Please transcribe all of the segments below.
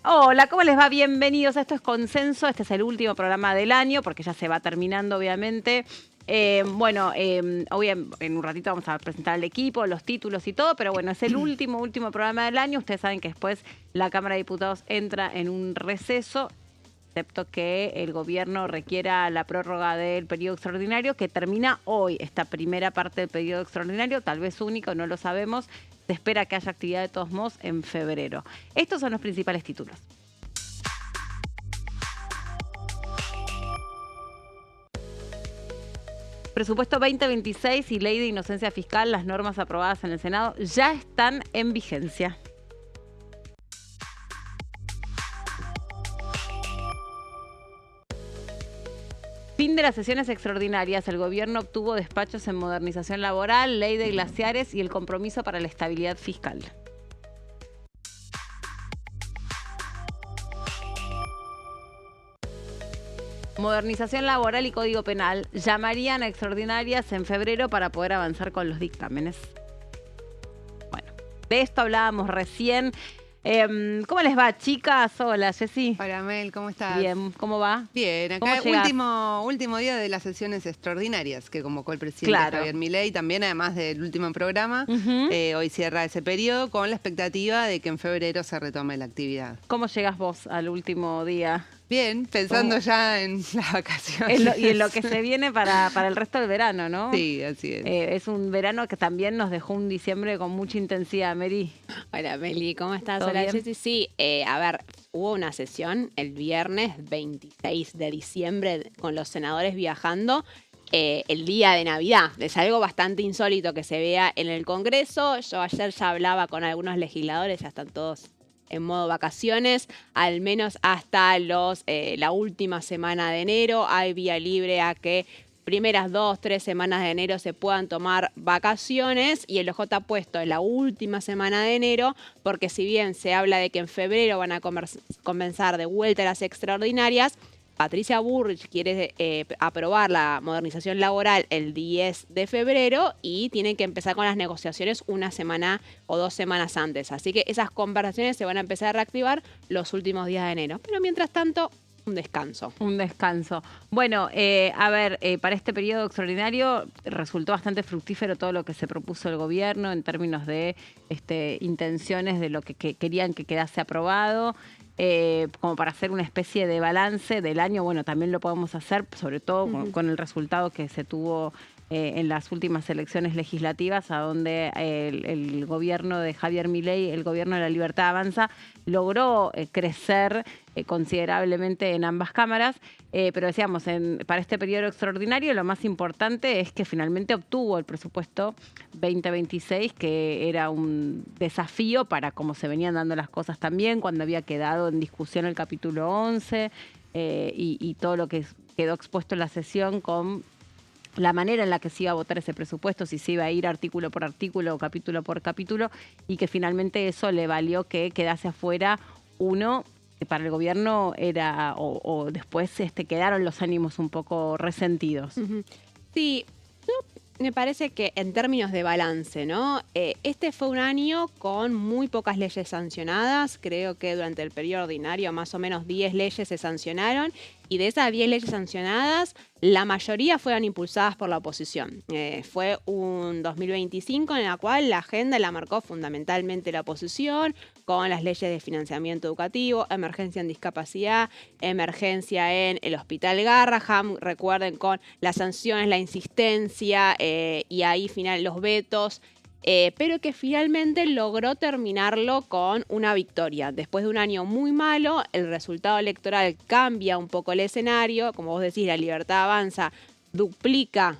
Hola, ¿cómo les va? Bienvenidos. Esto es Consenso. Este es el último programa del año, porque ya se va terminando, obviamente. Hoy en un ratito vamos a presentar al equipo, los títulos y todo, pero bueno, es el último programa del año. Ustedes saben que después la Cámara de Diputados entra en un receso, excepto que el gobierno requiera la prórroga del periodo extraordinario, que termina hoy, esta primera parte del periodo extraordinario, tal vez único, no lo sabemos. Se espera que haya actividad de todos modos en febrero. Estos son los principales títulos. Presupuesto 2026 y Ley de Inocencia Fiscal, las normas aprobadas en el Senado ya están en vigencia. Fin de las sesiones extraordinarias. El gobierno obtuvo despachos en modernización laboral, ley de glaciares y el compromiso para la estabilidad fiscal. Modernización laboral y Código Penal llamarían a extraordinarias en febrero para poder avanzar con los dictámenes. Bueno, de esto hablábamos recién. ¿Cómo les va, chicas? Hola, Jessy. Hola, Mel, ¿cómo estás? Bien, ¿cómo va? Bien, acá último día de las sesiones extraordinarias que convocó el presidente Javier Milei, también además del último programa. Hoy cierra ese periodo con la expectativa de que en febrero se retome la actividad. ¿Cómo llegas vos al último día? Bien, pensando ya en las vacaciones. Y en lo que se viene para el resto del verano, ¿no? Sí, así es. Es un verano que también nos dejó un diciembre con mucha intensidad. Mary. Hola, Meli, ¿cómo estás? Hola, Jessy. Sí, a ver, hubo una sesión el viernes 26 de diciembre con los senadores viajando el día de Navidad. Es algo bastante insólito que se vea en el Congreso. Yo ayer ya hablaba con algunos legisladores, ya están todos en modo vacaciones, al menos hasta la última semana de enero. Hay vía libre a que primeras 2-3 semanas de enero se puedan tomar vacaciones, y el OJ ha puesto en la última semana de enero, porque si bien se habla de que en febrero van a comenzar de vuelta las extraordinarias, Patricia Bullrich quiere aprobar la modernización laboral el 10 de febrero y tienen que empezar con las negociaciones una semana o 2 semanas antes. Así que esas conversaciones se van a empezar a reactivar los últimos días de enero. Pero mientras tanto, un descanso. Un descanso. Bueno, para este periodo extraordinario resultó bastante fructífero todo lo que se propuso el gobierno en términos de intenciones de lo que querían que quedase aprobado. Como para hacer una especie de balance del año. Bueno, también lo podemos hacer, sobre todo con el resultado que se tuvo en las últimas elecciones legislativas, a donde el gobierno de Javier Milei, el gobierno de la Libertad Avanza, logró crecer considerablemente en ambas cámaras, pero decíamos, para este periodo extraordinario lo más importante es que finalmente obtuvo el presupuesto 2026, que era un desafío para cómo se venían dando las cosas también, cuando había quedado en discusión el capítulo 11 y todo lo que quedó expuesto en la sesión con la manera en la que se iba a votar ese presupuesto, si se iba a ir artículo por artículo o capítulo por capítulo, y que finalmente eso le valió que quedase afuera uno que para el gobierno era, o después quedaron los ánimos un poco resentidos. Sí, me parece que en términos de balance, ¿no? Este fue un año con muy pocas leyes sancionadas. Creo que durante el periodo ordinario más o menos 10 leyes se sancionaron, y de esas 10 leyes sancionadas, la mayoría fueron impulsadas por la oposición. Fue un 2025 en la cual la agenda la marcó fundamentalmente la oposición, con las leyes de financiamiento educativo, emergencia en discapacidad, emergencia en el Hospital Garrahan, recuerden, con las sanciones, la insistencia y ahí final los vetos. Pero que finalmente logró terminarlo con una victoria. Después de un año muy malo, el resultado electoral cambia un poco el escenario. Como vos decís, la Libertad Avanza duplica,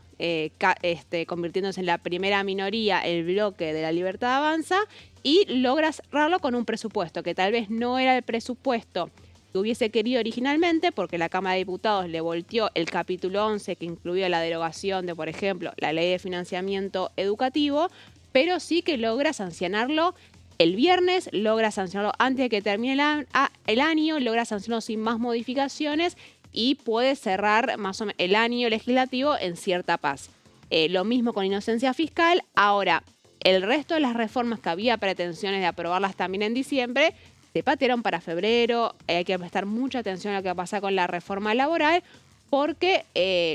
convirtiéndose en la primera minoría, el bloque de la Libertad Avanza, y logra cerrarlo con un presupuesto que tal vez no era el presupuesto que hubiese querido originalmente, porque la Cámara de Diputados le volteó el capítulo 11, que incluía la derogación de, por ejemplo, la ley de financiamiento educativo, pero sí que logra sancionarlo el viernes, logra sancionarlo antes de que termine el año, logra sancionarlo sin más modificaciones y puede cerrar más o menos el año legislativo en cierta paz. Lo mismo con inocencia fiscal. Ahora, el resto de las reformas que había pretensiones de aprobarlas también en diciembre se patearon para febrero. Hay que prestar mucha atención a lo que va a pasar con la reforma laboral, porque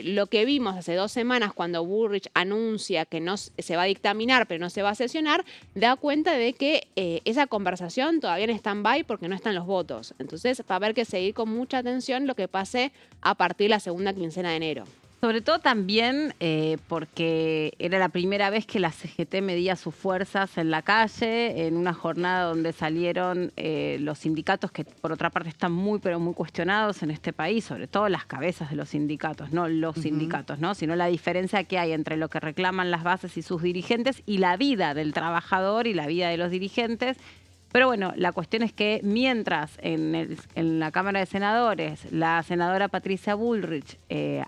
lo que vimos hace 2 semanas cuando Bullrich anuncia que no se va a dictaminar pero no se va a sesionar, da cuenta de que esa conversación todavía en stand-by porque no están los votos. Entonces va a haber que seguir con mucha atención lo que pase a partir de la segunda quincena de enero. Sobre todo también porque era la primera vez que la CGT medía sus fuerzas en la calle, en una jornada donde salieron los sindicatos que por otra parte están muy pero muy cuestionados en este país, sobre todo las cabezas de los sindicatos, no los sindicatos, ¿no? Sino la diferencia que hay entre lo que reclaman las bases y sus dirigentes y la vida del trabajador y la vida de los dirigentes. Pero bueno, la cuestión es que mientras en la Cámara de Senadores la senadora Patricia Bullrich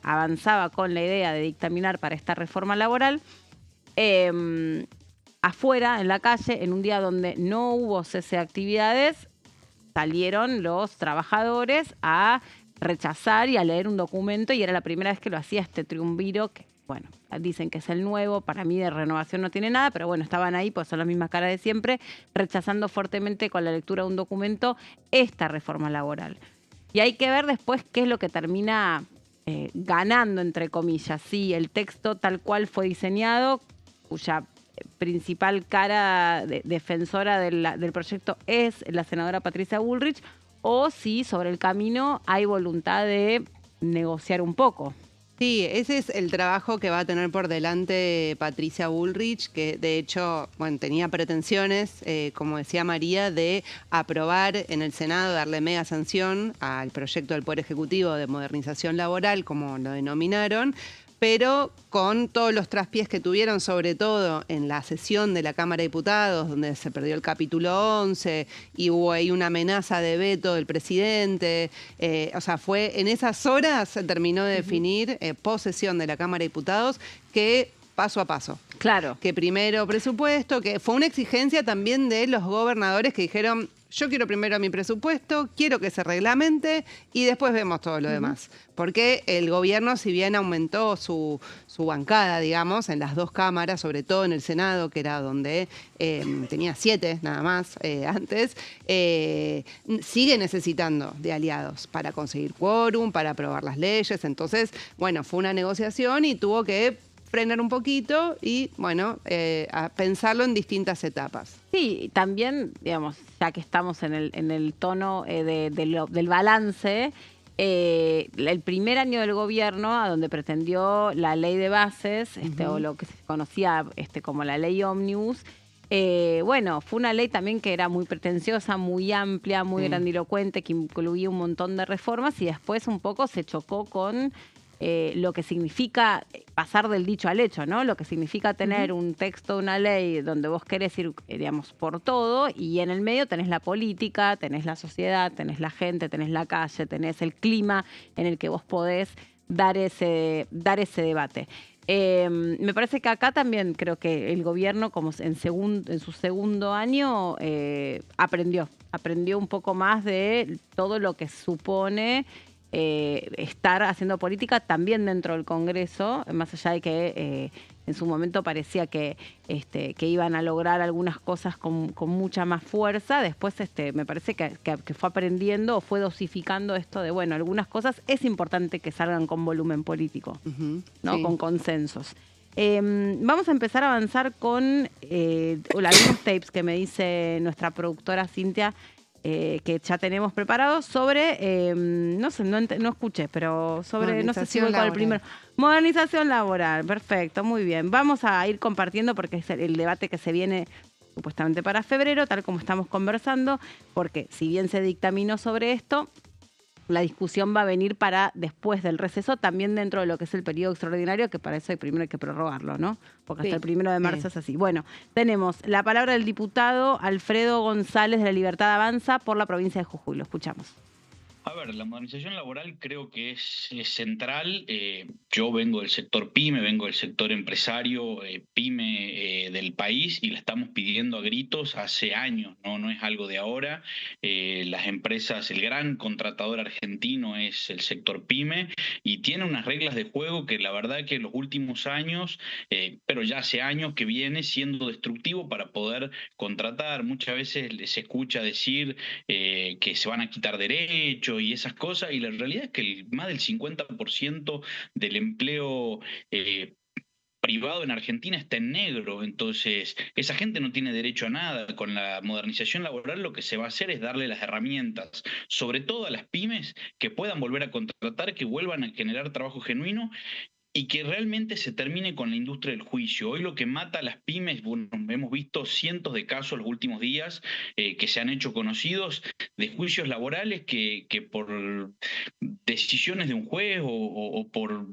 avanzaba con la idea de dictaminar para esta reforma laboral, afuera, en la calle, en un día donde no hubo cese de actividades, salieron los trabajadores a rechazar y a leer un documento, y era la primera vez que lo hacía este triunviro que, bueno, dicen que es el nuevo, para mí de renovación no tiene nada, pero bueno, estaban ahí, pues son las mismas caras de siempre, rechazando fuertemente con la lectura de un documento esta reforma laboral. Y hay que ver después qué es lo que termina ganando, entre comillas. Sí, el texto tal cual fue diseñado, cuya principal cara defensora del proyecto es la senadora Patricia Bullrich, o si sobre el camino hay voluntad de negociar un poco. Sí, ese es el trabajo que va a tener por delante Patricia Bullrich, que de hecho, bueno, tenía pretensiones, como decía María, de aprobar en el Senado, darle mega sanción al proyecto del Poder Ejecutivo de modernización laboral, como lo denominaron, pero con todos los traspiés que tuvieron, sobre todo en la sesión de la Cámara de Diputados, donde se perdió el capítulo 11 y hubo ahí una amenaza de veto del presidente. O sea, fue en esas horas se terminó de definir, posesión de la Cámara de Diputados, que paso a paso. Claro. Que primero presupuesto, que fue una exigencia también de los gobernadores que dijeron: yo quiero primero mi presupuesto, quiero que se reglamente y después vemos todo lo demás. Porque el gobierno, si bien aumentó su bancada, digamos, en las 2 cámaras, sobre todo en el Senado, que era donde tenía 7 nada más antes, sigue necesitando de aliados para conseguir quórum, para aprobar las leyes. Entonces, bueno, fue una negociación y tuvo que frenar un poquito y, bueno, a pensarlo en distintas etapas. Sí, también, digamos, ya que estamos en el tono del balance, el primer año del gobierno, a donde pretendió la ley de bases, o lo que se conocía como la ley ómnibus, bueno, fue una ley también que era muy pretenciosa, muy amplia, muy grandilocuente, que incluía un montón de reformas y después un poco se chocó con lo que significa pasar del dicho al hecho, ¿no? Lo que significa tener un texto, una ley donde vos querés ir, digamos, por todo, y en el medio tenés la política, tenés la sociedad, tenés la gente, tenés la calle, tenés el clima en el que vos podés dar ese debate. Me parece que acá también creo que el gobierno, como en su segundo año, aprendió un poco más de todo lo que supone estar haciendo política también dentro del Congreso, más allá de que en su momento parecía que iban a lograr algunas cosas con mucha más fuerza. Después me parece que fue aprendiendo o fue dosificando esto de, bueno, algunas cosas es importante que salgan con volumen político, ¿no? Sí. Con consensos. Vamos a empezar a avanzar con algunos tapes que me dice nuestra productora Cintia, que ya tenemos preparados sobre, no sé, no escuché, pero sobre, no sé si voy con el primero. Modernización laboral, perfecto, muy bien. Vamos a ir compartiendo porque es el debate que se viene supuestamente para febrero, tal como estamos conversando, porque si bien se dictaminó sobre esto, la discusión va a venir para después del receso, también dentro de lo que es el periodo extraordinario, que para eso primero hay que prorrogarlo, ¿no? Porque hasta el 1 de marzo es así. Bueno, tenemos la palabra del diputado Alfredo González de La Libertad Avanza por la provincia de Jujuy. Lo escuchamos. A ver, la modernización laboral creo que es central. Yo vengo del sector pyme, vengo del sector empresario pyme del país y la estamos pidiendo a gritos hace años, ¿no? No es algo de ahora. Las empresas, el gran contratador argentino es el sector pyme y tiene unas reglas de juego que la verdad que en los últimos años, pero ya hace años que viene siendo destructivo para poder contratar. Muchas veces se escucha decir que se van a quitar derechos y esas cosas, y la realidad es que más del 50% del empleo privado en Argentina está en negro. Entonces esa gente no tiene derecho a nada. Con la modernización laboral lo que se va a hacer es darle las herramientas, sobre todo a las pymes, que puedan volver a contratar, que vuelvan a generar trabajo genuino y que realmente se termine con la industria del juicio. Hoy lo que mata a las pymes, bueno, hemos visto cientos de casos los últimos días que se han hecho conocidos de juicios laborales que por decisiones de un juez o por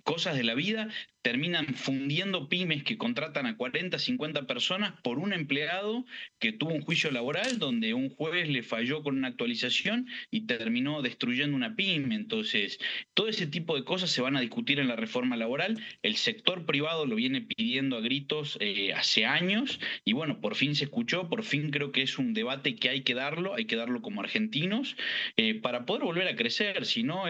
cosas de la vida terminan fundiendo pymes que contratan a 40, 50 personas por un empleado que tuvo un juicio laboral donde un juez le falló con una actualización y terminó destruyendo una pyme. Entonces, todo ese tipo de cosas se van a discutir en la reforma laboral. El sector privado lo viene pidiendo a gritos hace años y bueno, por fin se escuchó, por fin creo que es un debate que hay que darlo como argentinos para poder volver a crecer. Si no,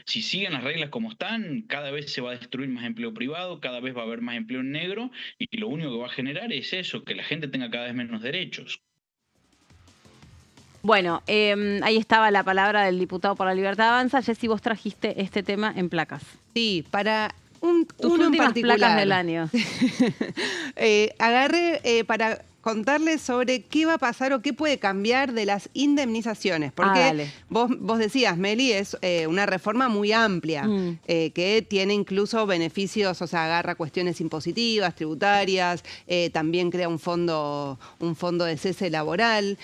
si siguen las reglas como están, cada vez se va a destruir más empleo privado, cada vez va a haber más empleo en negro y lo único que va a generar es eso, que la gente tenga cada vez menos derechos. Bueno, ahí estaba la palabra del diputado por la Libertad Avanza. Jessy, vos trajiste este tema en placas. Sí, para tus uno últimas en particular. placas del año. Agarré para contarles sobre qué va a pasar o qué puede cambiar de las indemnizaciones. Porque vos decías, Meli, es una reforma muy amplia, que tiene incluso beneficios, o sea, agarra cuestiones impositivas, tributarias, también crea un fondo de cese laboral.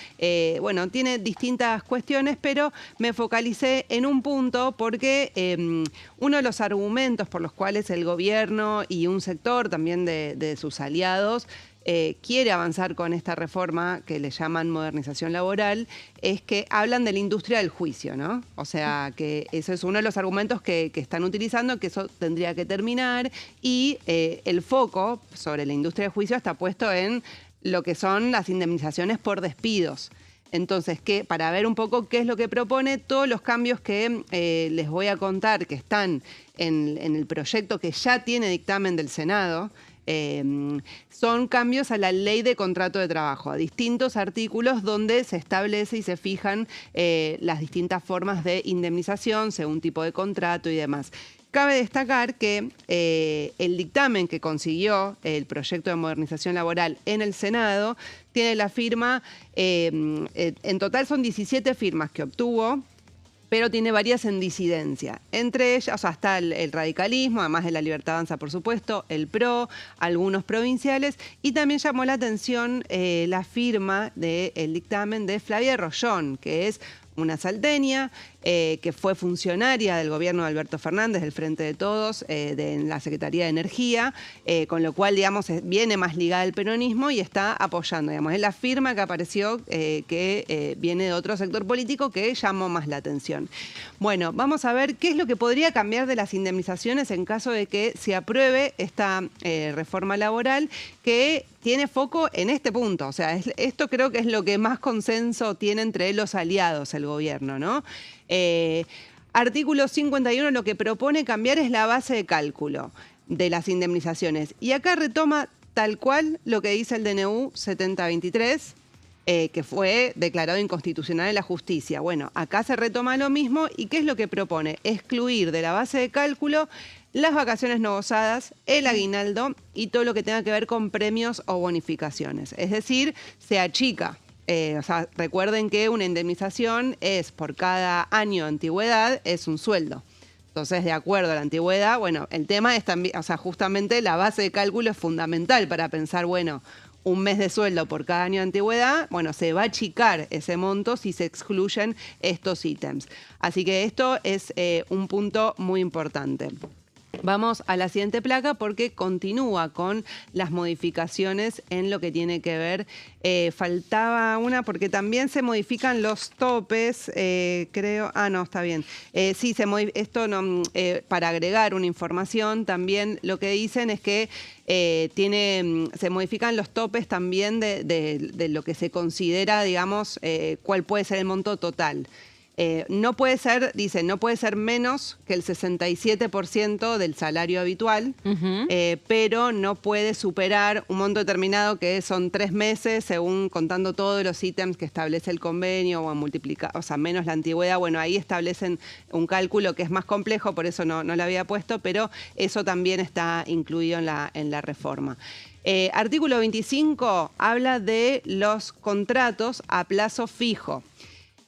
Bueno, tiene distintas cuestiones, pero me focalicé en un punto porque uno de los argumentos por los cuales el gobierno y un sector también de sus aliados quiere avanzar con esta reforma que le llaman modernización laboral, es que hablan de la industria del juicio, ¿no? O sea, que eso es uno de los argumentos que están utilizando, que eso tendría que terminar y el foco sobre la industria del juicio está puesto en lo que son las indemnizaciones por despidos. Entonces, para ver un poco qué es lo que propone, todos los cambios que les voy a contar que están en el proyecto que ya tiene dictamen del Senado, son cambios a la ley de contrato de trabajo, a distintos artículos donde se establece y se fijan las distintas formas de indemnización según tipo de contrato y demás. Cabe destacar que el dictamen que consiguió el proyecto de modernización laboral en el Senado tiene la firma, en total son 17 firmas que obtuvo, pero tiene varias en disidencia. Entre ellas, o sea, está el radicalismo, además de la Libertad Avanza, por supuesto, el PRO, algunos provinciales, y también llamó la atención la firma del dictamen de Flavia Rollón, que es una salteña, que fue funcionaria del gobierno de Alberto Fernández, del Frente de Todos, en la Secretaría de Energía, con lo cual, digamos, viene más ligada al peronismo y está apoyando, digamos. Es la firma que apareció que viene de otro sector político que llamó más la atención. Bueno, vamos a ver qué es lo que podría cambiar de las indemnizaciones en caso de que se apruebe esta reforma laboral que tiene foco en este punto. O sea, esto creo que es lo que más consenso tiene entre los aliados, el gobierno, ¿no? Artículo 51 lo que propone cambiar es la base de cálculo de las indemnizaciones. Y acá retoma tal cual lo que dice el DNU 7023, que fue declarado inconstitucional en la justicia. Bueno, acá se retoma lo mismo. ¿Y qué es lo que propone? Excluir de la base de cálculo las vacaciones no gozadas, el aguinaldo y todo lo que tenga que ver con premios o bonificaciones. Es decir, se achica. O sea, recuerden que una indemnización es por cada año de antigüedad, es un sueldo. Entonces, de acuerdo a la antigüedad, bueno, el tema es también, o sea, justamente la base de cálculo es fundamental para pensar, bueno, un mes de sueldo por cada año de antigüedad, bueno, se va a achicar ese monto si se excluyen estos ítems. Así que esto es un punto muy importante. Vamos a la siguiente placa porque continúa con las modificaciones en lo que tiene que ver. Faltaba una porque también se modifican los topes, creo. Ah, no, está bien. Sí, esto no, para agregar una información también lo que dicen es que se modifican los topes también de lo que se considera, digamos, cuál puede ser el monto total. No puede ser, dicen, no puede ser menos que el 67% del salario habitual, pero no puede superar un monto determinado que son 3 meses, según contando todos los ítems que establece el convenio, o o sea, menos la antigüedad. Bueno, ahí establecen un cálculo que es más complejo, por eso no lo había puesto, pero eso también está incluido en la reforma. Artículo 25 habla de los contratos a plazo fijo.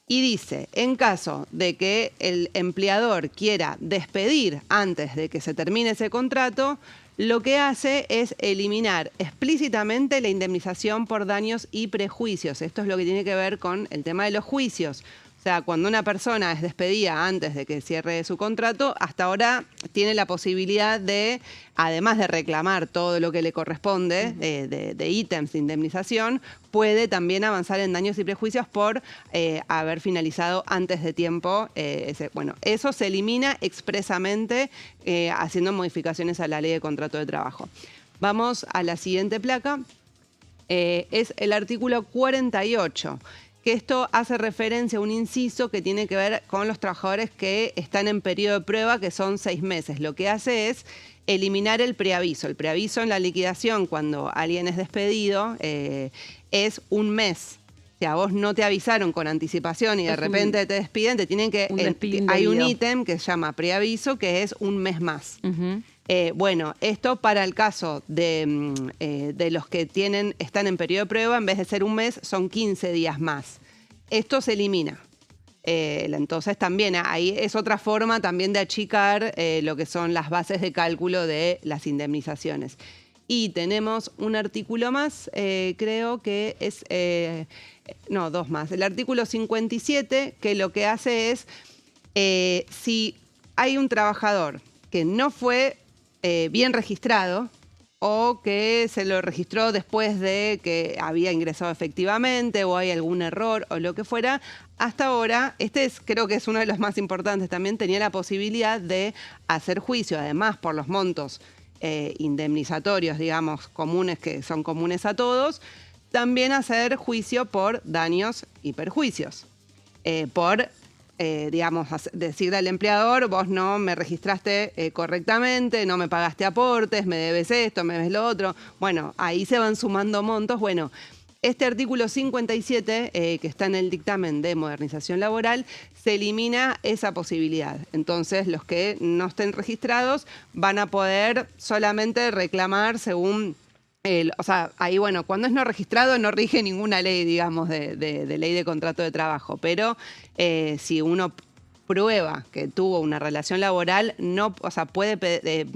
Y dice, en caso de que el empleador quiera despedir antes de que se termine ese contrato, lo que hace es eliminar explícitamente la indemnización por daños y prejuicios. Esto es lo que tiene que ver con el tema de los juicios. O sea, cuando una persona es despedida antes de que cierre su contrato, hasta ahora tiene la posibilidad de, además de reclamar todo lo que le corresponde de ítems de indemnización, puede también avanzar en daños y prejuicios por haber finalizado antes de tiempo. Bueno, eso se elimina expresamente haciendo modificaciones a la ley de contrato de trabajo. Vamos a la siguiente placa. Es el artículo 48. Que esto hace referencia a un inciso que tiene que ver con los trabajadores que están en periodo de prueba, que son 6 meses. Lo que hace es eliminar el preaviso. El preaviso en la liquidación, cuando alguien es despedido, es 1 mes. O sea, vos no te avisaron con anticipación y de repente te despiden, te tienen que... hay un ítem que se llama preaviso, que es 1 mes más. Bueno, esto para el caso de los que están en periodo de prueba, en vez de ser 1 mes, son 15 días más. Esto se elimina. Entonces también ahí es otra forma también de achicar lo que son las bases de cálculo de las indemnizaciones. Y tenemos un artículo más, creo que es... no, 2 más. El artículo 57, que lo que hace es, si hay un trabajador que no fue bien registrado o que se lo registró después de que había ingresado efectivamente o hay algún error o lo que fuera, hasta ahora, creo que es uno de los más importantes también, tenía la posibilidad de hacer juicio, además por los montos indemnizatorios, digamos, comunes, que son comunes a todos, también hacer juicio por daños y perjuicios, digamos, decirle al empleador, vos no me registraste correctamente, no me pagaste aportes, me debes esto, me debes lo otro. Bueno, ahí se van sumando montos. Bueno, este artículo 57, que está en el dictamen de modernización laboral, se elimina esa posibilidad. Entonces, los que no estén registrados van a poder solamente reclamar según... o sea, ahí, bueno, cuando es no registrado no rige ninguna ley, digamos, de ley de contrato de trabajo, pero si uno prueba que tuvo una relación laboral, puede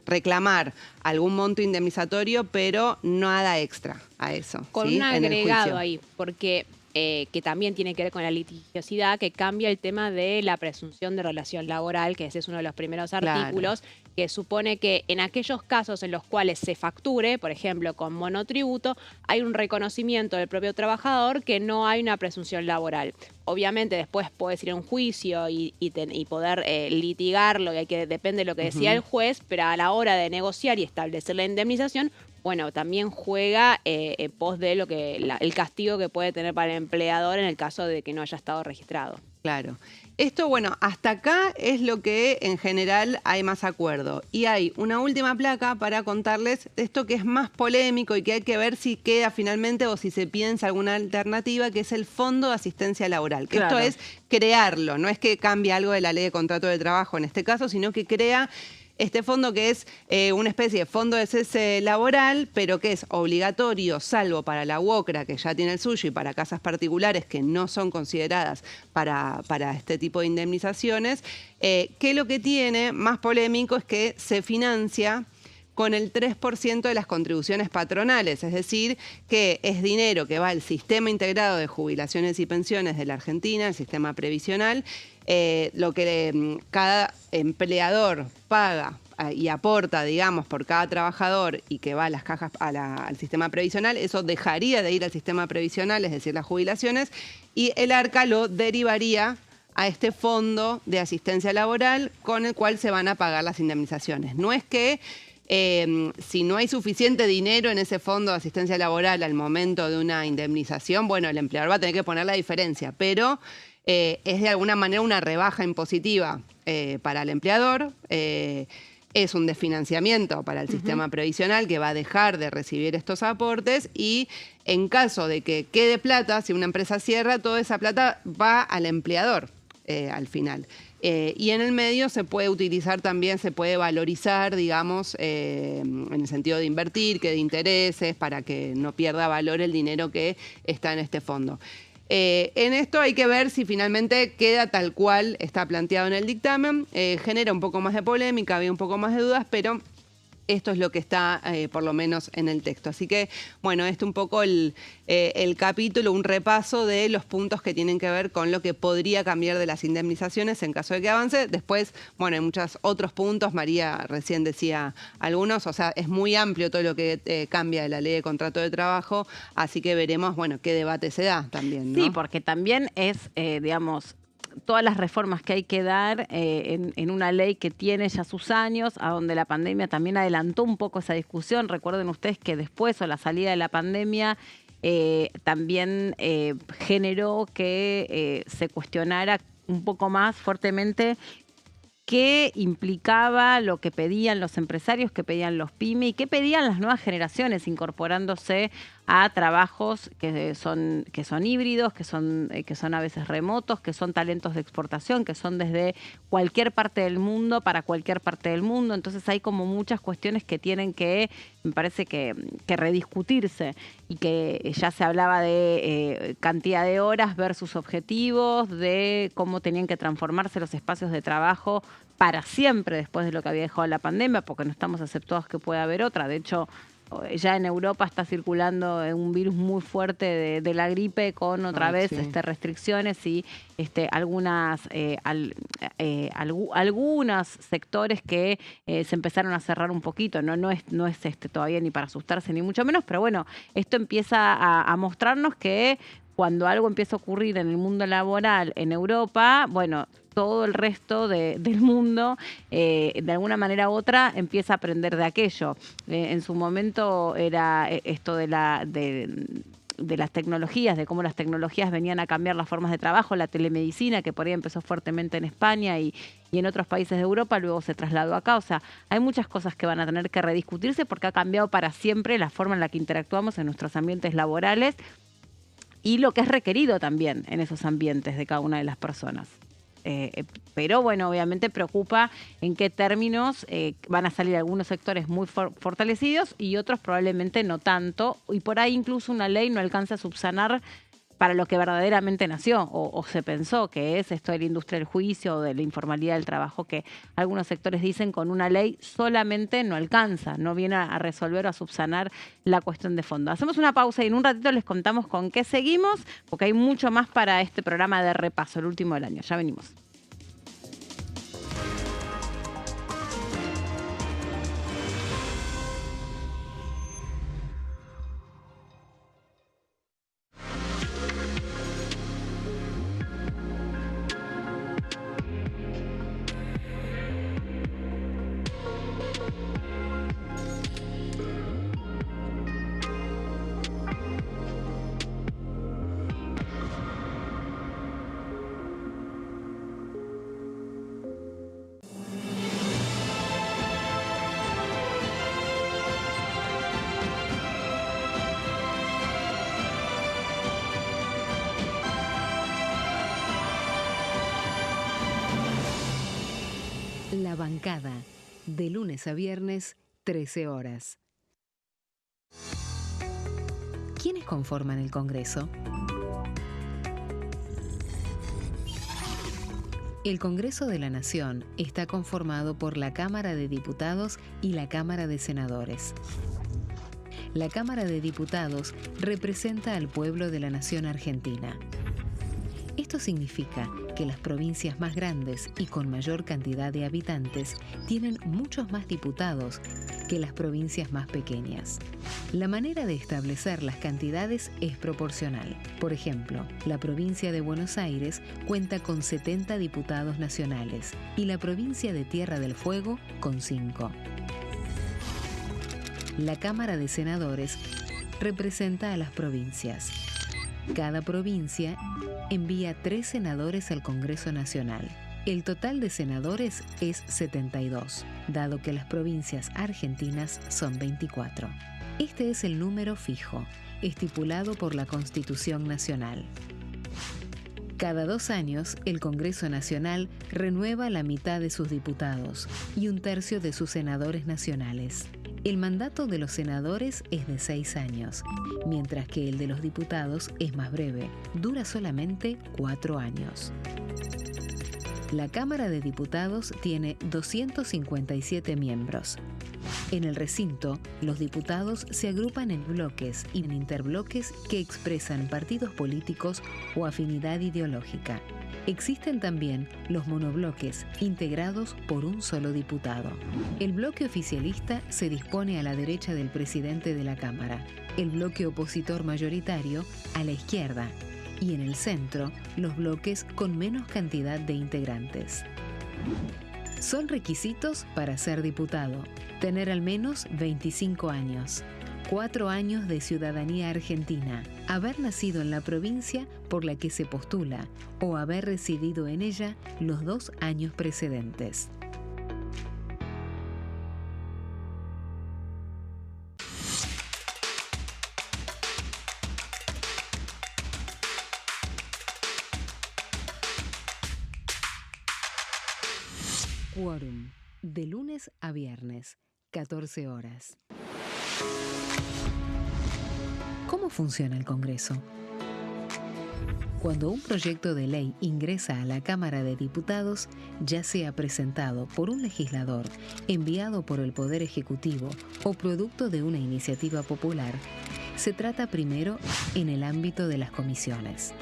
reclamar algún monto indemnizatorio, pero nada extra a eso. Con ¿sí? un agregado ahí, porque... que también tiene que ver con la litigiosidad, que cambia el tema de la presunción de relación laboral, que ese es uno de los primeros artículos, que supone que en aquellos casos en los cuales se facture, por ejemplo, con monotributo, hay un reconocimiento del propio trabajador que no hay una presunción laboral. Obviamente después puedes ir a un juicio y poder litigarlo, y depende de lo que decía el juez, pero a la hora de negociar y establecer la indemnización, bueno, también juega en pos de el castigo que puede tener para el empleador en el caso de que no haya estado registrado. Claro. Esto, bueno, hasta acá es lo que en general hay más acuerdo. Y hay una última placa para contarles esto que es más polémico y que hay que ver si queda finalmente o si se piensa alguna alternativa, que es el Fondo de Asistencia Laboral. Que esto es crearlo, no es que cambie algo de la ley de contrato de trabajo en este caso, sino que crea... este fondo que es una especie de fondo de cese laboral, pero que es obligatorio, salvo para la UOCRA, que ya tiene el suyo, y para casas particulares que no son consideradas para este tipo de indemnizaciones, que lo que tiene más polémico es que se financia con el 3% de las contribuciones patronales, es decir, que es dinero que va al Sistema Integrado de Jubilaciones y Pensiones de la Argentina, el sistema previsional, lo que cada empleador paga y aporta, digamos, por cada trabajador y que va a las cajas al sistema previsional, eso dejaría de ir al sistema previsional, es decir, las jubilaciones, y el ARCA lo derivaría a este fondo de asistencia laboral con el cual se van a pagar las indemnizaciones. No es que si no hay suficiente dinero en ese fondo de asistencia laboral al momento de una indemnización, bueno, el empleador va a tener que poner la diferencia, pero es de alguna manera una rebaja impositiva para el empleador, es un desfinanciamiento para el sistema previsional que va a dejar de recibir estos aportes y en caso de que quede plata, si una empresa cierra, toda esa plata va al empleador al final. Y en el medio se puede utilizar también, se puede valorizar, digamos, en el sentido de invertir, que de intereses, para que no pierda valor el dinero que está en este fondo. En esto hay que ver si finalmente queda tal cual está planteado en el dictamen. Genera un poco más de polémica, había un poco más de dudas, pero esto es lo que está por lo menos en el texto. Así que, bueno, un poco el capítulo, un repaso de los puntos que tienen que ver con lo que podría cambiar de las indemnizaciones en caso de que avance. Después, bueno, hay muchos otros puntos, María recién decía algunos, o sea, es muy amplio todo lo que cambia de la ley de contrato de trabajo, así que veremos, bueno, qué debate se da también, ¿no? Sí, porque también es, digamos, todas las reformas que hay que dar en una ley que tiene ya sus años, a donde la pandemia también adelantó un poco esa discusión. Recuerden ustedes que después o la salida de la pandemia también generó que se cuestionara un poco más fuertemente qué implicaba lo que pedían los empresarios, qué pedían los pymes y qué pedían las nuevas generaciones incorporándose a trabajos que son híbridos, que son a veces remotos, que son talentos de exportación, que son desde cualquier parte del mundo para cualquier parte del mundo. Entonces hay como muchas cuestiones que tienen que, me parece que rediscutirse, y que ya se hablaba de cantidad de horas versus objetivos, de cómo tenían que transformarse los espacios de trabajo para siempre después de lo que había dejado la pandemia, porque no estamos aceptados que pueda haber otra. De hecho, ya en Europa está circulando un virus muy fuerte de la gripe con otra vez sí. Restricciones y algunos sectores que se empezaron a cerrar un poquito. No es todavía ni para asustarse ni mucho menos, pero bueno, esto empieza a mostrarnos que cuando algo empieza a ocurrir en el mundo laboral en Europa, bueno, todo el resto del mundo, de alguna manera u otra, empieza a aprender de aquello. En su momento era esto de las tecnologías, de cómo las tecnologías venían a cambiar las formas de trabajo, la telemedicina, que por ahí empezó fuertemente en España y en otros países de Europa, luego se trasladó acá. O sea, hay muchas cosas que van a tener que rediscutirse porque ha cambiado para siempre la forma en la que interactuamos en nuestros ambientes laborales y lo que es requerido también en esos ambientes de cada una de las personas. Pero bueno, obviamente preocupa en qué términos van a salir algunos sectores muy fortalecidos y otros probablemente no tanto, y por ahí incluso una ley no alcanza a subsanar para lo que verdaderamente nació o se pensó, que es esto de la industria del juicio o de la informalidad del trabajo, que algunos sectores dicen con una ley solamente no alcanza, no viene a resolver o a subsanar la cuestión de fondo. Hacemos una pausa y en un ratito les contamos con qué seguimos, porque hay mucho más para este programa de repaso, el último del año. Ya venimos. La bancada, de lunes a viernes, 13 horas. ¿Quiénes conforman el Congreso? El Congreso de la Nación está conformado por la Cámara de Diputados y la Cámara de Senadores. La Cámara de Diputados representa al pueblo de la Nación Argentina. Esto significa que las provincias más grandes y con mayor cantidad de habitantes tienen muchos más diputados que las provincias más pequeñas. La manera de establecer las cantidades es proporcional. Por ejemplo, la provincia de Buenos Aires cuenta con 70 diputados nacionales y la provincia de Tierra del Fuego con 5. La Cámara de Senadores representa a las provincias. Cada provincia envía 3 senadores al Congreso Nacional. El total de senadores es 72, dado que las provincias argentinas son 24. Este es el número fijo, estipulado por la Constitución Nacional. Cada 2 años, el Congreso Nacional renueva la mitad de sus diputados y 1/3 de sus senadores nacionales. El mandato de los senadores es de 6 años, mientras que el de los diputados es más breve, dura solamente 4 años. La Cámara de Diputados tiene 257 miembros. En el recinto, los diputados se agrupan en bloques y en interbloques que expresan partidos políticos o afinidad ideológica. Existen también los monobloques, integrados por un solo diputado. El bloque oficialista se dispone a la derecha del presidente de la Cámara, el bloque opositor mayoritario a la izquierda, y en el centro, los bloques con menos cantidad de integrantes. Son requisitos para ser diputado: tener al menos 25 años, 4 años de ciudadanía argentina, haber nacido en la provincia por la que se postula o haber residido en ella los 2 años precedentes. Quórum, de lunes a viernes, 14 horas. ¿Cómo funciona el Congreso? Cuando un proyecto de ley ingresa a la Cámara de Diputados, ya sea presentado por un legislador, enviado por el Poder Ejecutivo o producto de una iniciativa popular, se trata primero en el ámbito de las comisiones.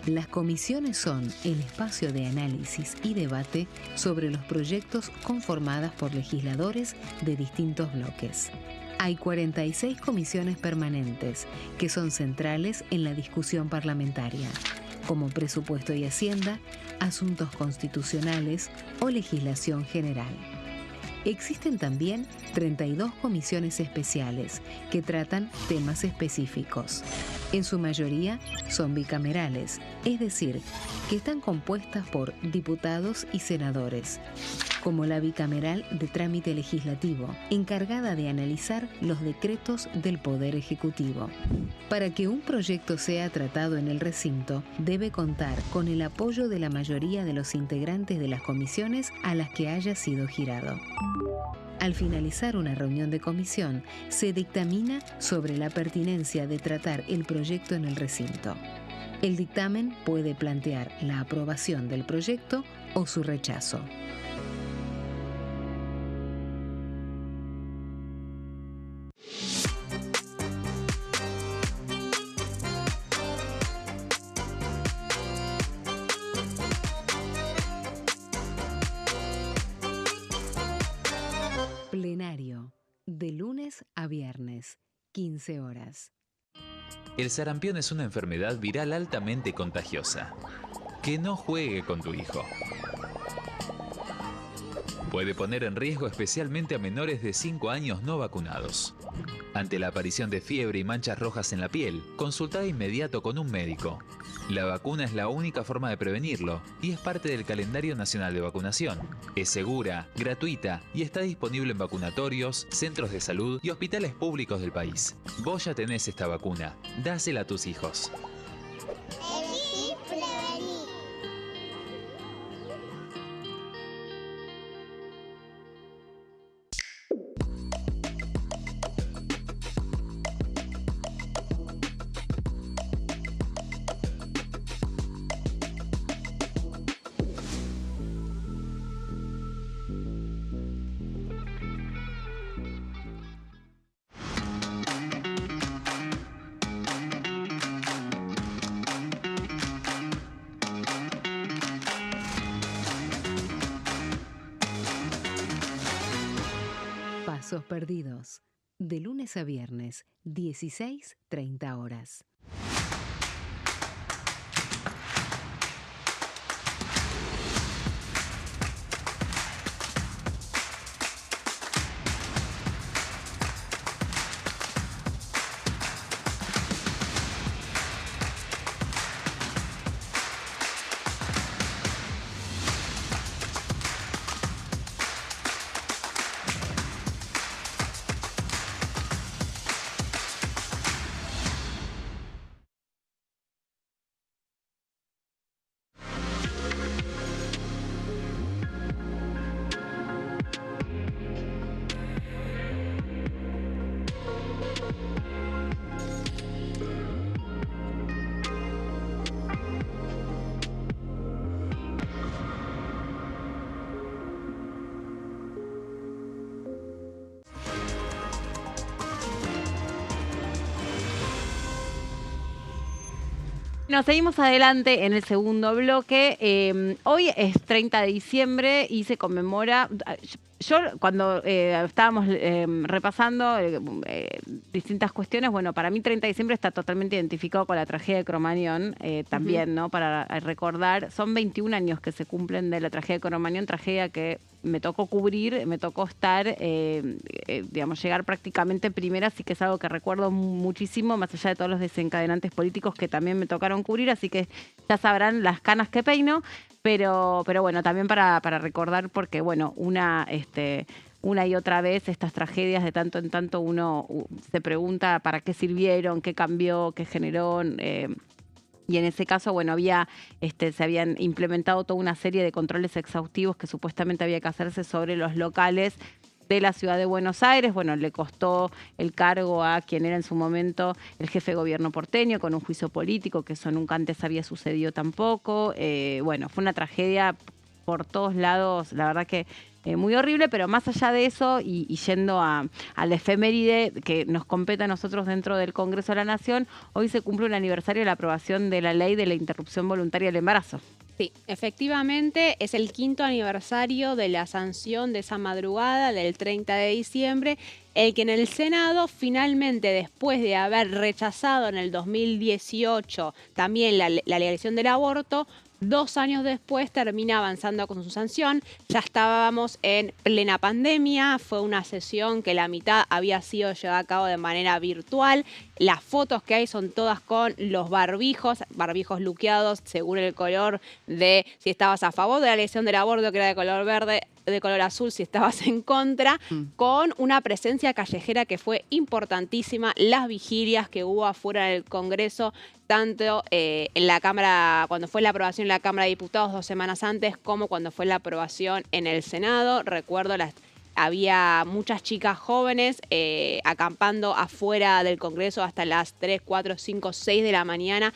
Las comisiones son el espacio de análisis y debate sobre los proyectos conformadas por legisladores de distintos bloques. Hay 46 comisiones permanentes que son centrales en la discusión parlamentaria, como Presupuesto y Hacienda, Asuntos Constitucionales o Legislación General. Existen también 32 comisiones especiales que tratan temas específicos. En su mayoría son bicamerales, es decir, que están compuestas por diputados y senadores, como la bicameral de trámite legislativo, encargada de analizar los decretos del Poder Ejecutivo. Para que un proyecto sea tratado en el recinto, debe contar con el apoyo de la mayoría de los integrantes de las comisiones a las que haya sido girado. Al finalizar una reunión de comisión, se dictamina sobre la pertinencia de tratar el proyecto en el recinto. El dictamen puede plantear la aprobación del proyecto o su rechazo. Plenario, de lunes a viernes, 15 horas. El sarampión es una enfermedad viral altamente contagiosa. Que no juegue con tu hijo. Puede poner en riesgo especialmente a menores de 5 años no vacunados. Ante la aparición de fiebre y manchas rojas en la piel, consulta de inmediato con un médico. La vacuna es la única forma de prevenirlo y es parte del calendario nacional de vacunación. Es segura, gratuita y está disponible en vacunatorios, centros de salud y hospitales públicos del país. Vos ya tenés esta vacuna. Dásela a tus hijos. Casos perdidos. De lunes a viernes, 16:30 horas. Nos seguimos adelante en el segundo bloque. Hoy es 30 de diciembre y se conmemora... Yo cuando estábamos repasando distintas cuestiones, bueno, para mí 30 de diciembre está totalmente identificado con la tragedia de Cromañón, también, ¿no? Para recordar, son 21 años que se cumplen de la tragedia de Cromañón, tragedia que me tocó cubrir, me tocó estar, digamos, llegar prácticamente primera, así que es algo que recuerdo muchísimo, más allá de todos los desencadenantes políticos que también me tocaron cubrir, así que ya sabrán las canas que peino. Pero bueno, también para recordar, porque bueno, una y otra vez estas tragedias de tanto en tanto uno se pregunta para qué sirvieron, qué cambió, qué generó. Y en ese caso, bueno, se habían implementado toda una serie de controles exhaustivos que supuestamente había que hacerse sobre los locales de la ciudad de Buenos Aires. Bueno, le costó el cargo a quien era en su momento el jefe de gobierno porteño, con un juicio político, que eso nunca antes había sucedido tampoco. Bueno, fue una tragedia por todos lados, la verdad que muy horrible, pero más allá de eso, y yendo a la efeméride que nos compete a nosotros dentro del Congreso de la Nación, hoy se cumple un aniversario de la aprobación de la ley de la interrupción voluntaria del embarazo. Sí, efectivamente es el 5º aniversario de la sanción de esa madrugada del 30 de diciembre, el que en el Senado finalmente, después de haber rechazado en el 2018 también la legalización del aborto, 2 años después termina avanzando con su sanción. Ya estábamos en plena pandemia, fue una sesión que la mitad había sido llevada a cabo de manera virtual. Las fotos que hay son todas con los barbijos luqueados según el color de si estabas a favor de la legalización del aborto, que era de color verde, de color azul si estabas en contra, con una presencia callejera que fue importantísima, las vigilias que hubo afuera del Congreso, tanto en la Cámara, cuando fue la aprobación en la Cámara de Diputados 2 semanas antes, como cuando fue la aprobación en el Senado. Recuerdo había muchas chicas jóvenes acampando afuera del Congreso hasta las 3, 4, 5, 6 de la mañana,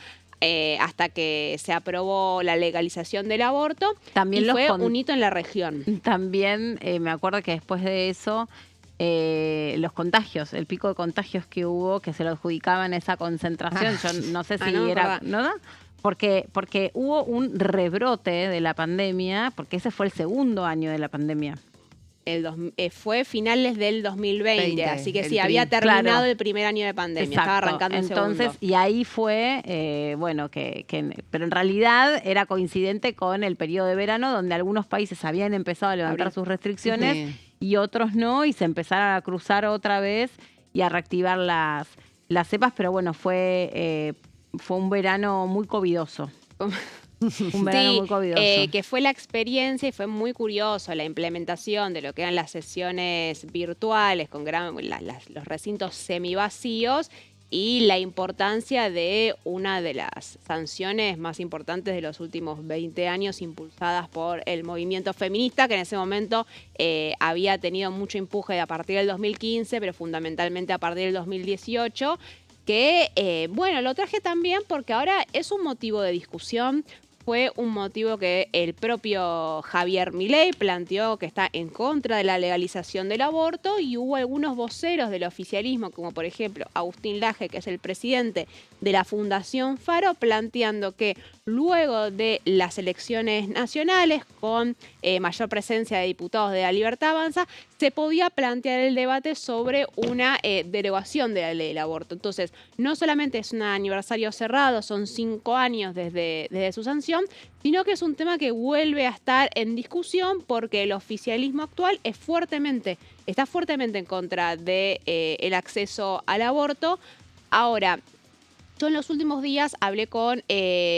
hasta que se aprobó la legalización del aborto. También fue un hito en la región. También me acuerdo que después de eso, los contagios, el pico de contagios que hubo, que se lo adjudicaban esa concentración, yo no sé si era... ¿no? Porque hubo un rebrote de la pandemia, porque ese fue el segundo año de la pandemia. Fue finales del 2020, así que sí, había terminado el primer año de pandemia, estaba arrancando el segundo. Y ahí fue, pero en realidad era coincidente con el periodo de verano, donde algunos países habían empezado a levantar sus restricciones y otros no, y se empezaron a cruzar otra vez y a reactivar las cepas, pero bueno, fue un verano muy covidoso. Un verano muy covidoso. Que fue la experiencia y fue muy curioso la implementación de lo que eran las sesiones virtuales con los recintos semivacíos y la importancia de una de las sanciones más importantes de los últimos 20 años impulsadas por el movimiento feminista, que en ese momento había tenido mucho empuje a partir del 2015, pero fundamentalmente a partir del 2018, que, lo traje también porque ahora es un motivo de discusión. Fue un motivo que el propio Javier Milei planteó, que está en contra de la legalización del aborto, y hubo algunos voceros del oficialismo, como por ejemplo Agustín Laje, que es el presidente de la Fundación Faro, planteando que luego de las elecciones nacionales, con mayor presencia de diputados de La Libertad Avanza, se podía plantear el debate sobre una derogación de la ley del aborto. Entonces, no solamente es un aniversario cerrado, son 5 años desde su sanción, sino que es un tema que vuelve a estar en discusión porque el oficialismo actual está fuertemente en contra de el acceso al aborto. Ahora, yo en los últimos días hablé con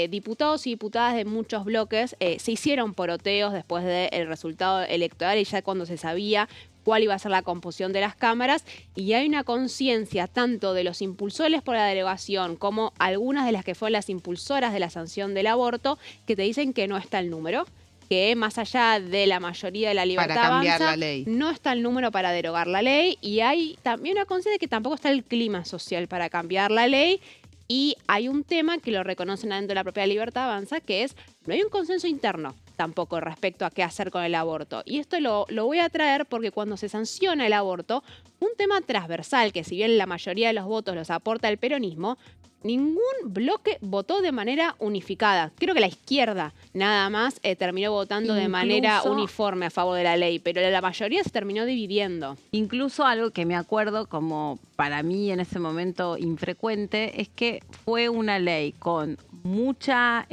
diputados y diputadas de muchos bloques. Se hicieron poroteos después del resultado electoral y ya cuando se sabía cuál iba a ser la composición de las cámaras, y hay una conciencia tanto de los impulsores por la derogación como algunas de las que fueron las impulsoras de la sanción del aborto, que te dicen que no está el número, que más allá de la mayoría de La Libertad para cambiar Avanza, la ley, no está el número para derogar la ley, y hay también una conciencia de que tampoco está el clima social para cambiar la ley. Y hay un tema que lo reconocen adentro de la propia Libertad Avanza, que es, no hay un consenso interno tampoco respecto a qué hacer con el aborto. Y esto lo voy a traer porque cuando se sanciona el aborto, un tema transversal, que si bien la mayoría de los votos los aporta el peronismo, ningún bloque votó de manera unificada. Creo que la izquierda nada más terminó votando de manera uniforme a favor de la ley, pero la mayoría se terminó dividiendo. Incluso algo que me acuerdo como para mí en ese momento infrecuente es que fue una ley con mucha